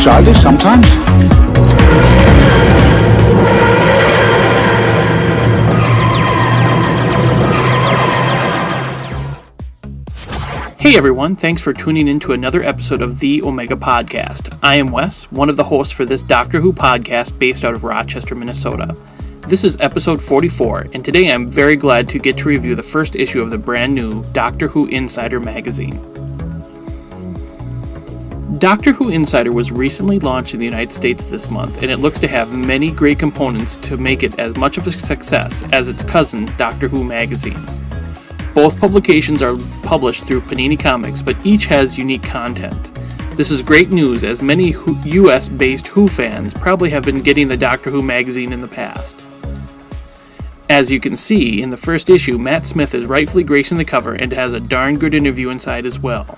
childish sometimes. Hey everyone, thanks for tuning in to another episode of the Omega Podcast. I am Wes, one of the hosts for this Doctor Who podcast based out of Rochester, Minnesota. This is episode 44, and today I'm very glad to get to review the first issue of the brand new Doctor Who Insider magazine. Doctor Who Insider was recently launched in the United States this month, and it looks to have many great components to make it as much of a success as its cousin, Doctor Who Magazine. Both publications are published through Panini Comics, but each has unique content. This is great news, as many US-based Who fans probably have been getting the Doctor Who magazine in the past. As you can see, in the first issue, Matt Smith is rightfully gracing the cover and has a darn good interview inside as well.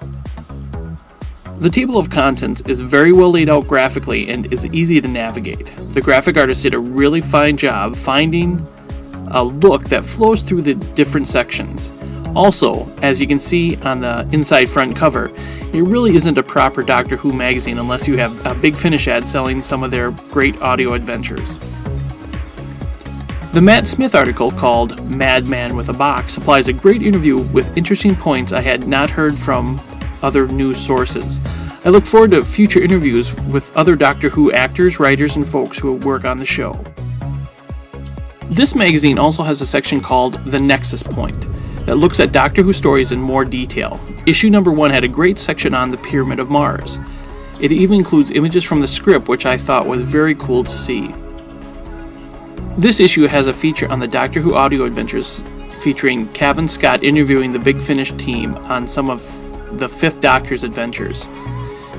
The table of contents is very well laid out graphically and is easy to navigate. The graphic artist did a really fine job finding a look that flows through the different sections. Also, as you can see on the inside front cover, it really isn't a proper Doctor Who magazine unless you have a Big Finish ad selling some of their great audio adventures. The Matt Smith article called Madman with a Box supplies a great interview with interesting points I had not heard from other news sources. I look forward to future interviews with other Doctor Who actors, writers, and folks who work on the show. This magazine also has a section called The Nexus Point that looks at Doctor Who stories in more detail. Issue number 1 had a great section on the Pyramid of Mars. It even includes images from the script, which I thought was very cool to see. This issue has a feature on the Doctor Who audio adventures featuring Cavan Scott interviewing the Big Finish team on some of the Fifth Doctor's adventures.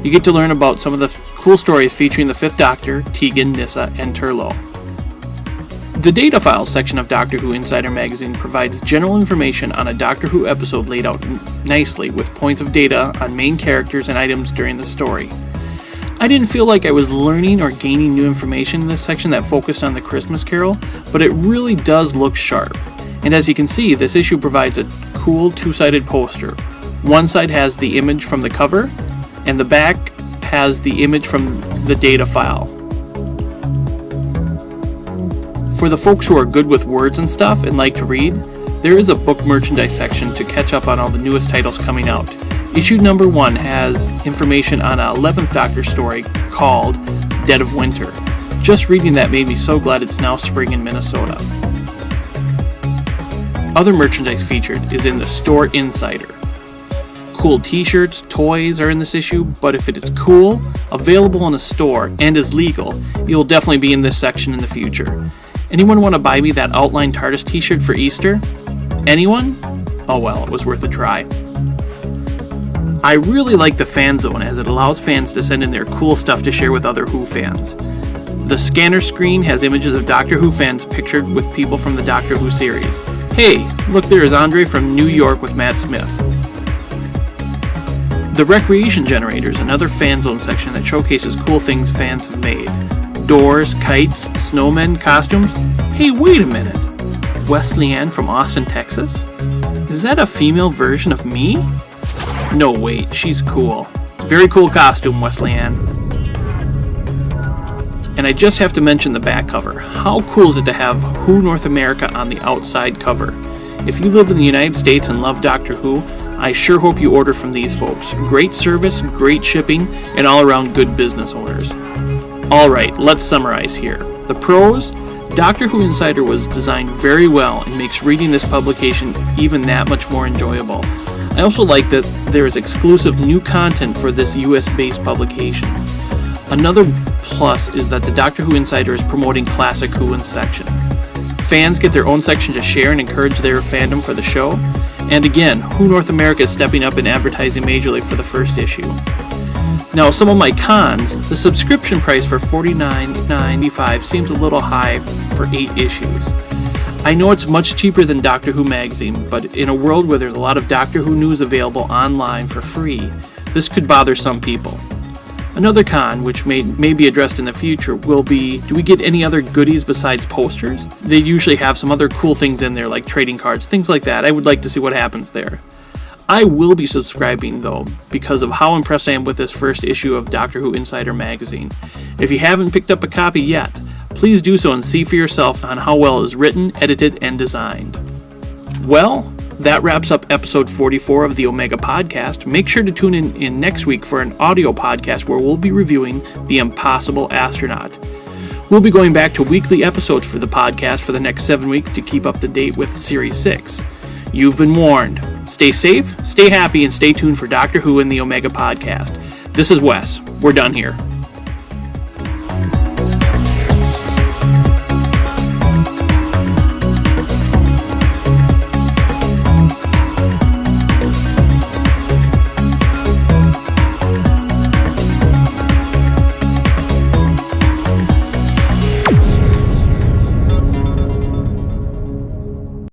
You get to learn about some of the cool stories featuring the Fifth Doctor, Tegan, Nyssa, and Turlough. The Data Files section of Doctor Who Insider magazine provides general information on a Doctor Who episode laid out nicely with points of data on main characters and items during the story. I didn't feel like I was learning or gaining new information in this section that focused on the Christmas Carol, but it really does look sharp. And as you can see, this issue provides a cool two-sided poster. One side has the image from the cover, and the back has the image from the data file. For the folks who are good with words and stuff and like to read, there is a book merchandise section to catch up on all the newest titles coming out. Issue number 1 has information on an 11th Doctor story called Dead of Winter. Just reading that made me so glad it's now spring in Minnesota. Other merchandise featured is in the Store Insider. Cool t-shirts, toys are in this issue, but if it is cool, available in a store, and is legal, it will definitely be in this section in the future. Anyone want to buy me that Outline TARDIS t-shirt for Easter? Anyone? Oh well, it was worth a try. I really like the Fan Zone as it allows fans to send in their cool stuff to share with other Who fans. The scanner screen has images of Doctor Who fans pictured with people from the Doctor Who series. Hey, look, there is Andre from New York with Matt Smith. The Recreation Generator is another Fan Zone section that showcases cool things fans have made. Doors, kites, snowmen, costumes. Hey, wait a minute. Wesley Ann from Austin, Texas? Is that a female version of me? No, wait, she's cool. Very cool costume, Wesley Ann. And I just have to mention the back cover. How cool is it to have Who North America on the outside cover? If you live in the United States and love Doctor Who, I sure hope you order from these folks. Great service, great shipping, and all around good business owners. Alright, let's summarize here. The pros: Doctor Who Insider was designed very well and makes reading this publication even that much more enjoyable. I also like that there is exclusive new content for this US-based publication. Another plus is that the Doctor Who Insider is promoting Classic Who in section. Fans get their own section to share and encourage their fandom for the show. And again, Who North America is stepping up and advertising majorly for the first issue. Now, some of my cons: the subscription price for $49.95 seems a little high for 8 issues. I know it's much cheaper than Doctor Who magazine, but in a world where there's a lot of Doctor Who news available online for free, this could bother some people. Another con, which may be addressed in the future, will be, do we get any other goodies besides posters? They usually have some other cool things in there, like trading cards, things like that. I would like to see what happens there. I will be subscribing, though, because of how impressed I am with this first issue of Doctor Who Insider magazine. If you haven't picked up a copy yet, please do so and see for yourself on how well it is written, edited, and designed. Well, that wraps up episode 44 of the Omega Podcast. Make sure to tune in next week for an audio podcast where we'll be reviewing The Impossible Astronaut. We'll be going back to weekly episodes for the podcast for the next 7 weeks to keep up to date with Series 6. You've been warned. Stay safe, stay happy, and stay tuned for Doctor Who and the Omega Podcast. This is Wes. We're done here.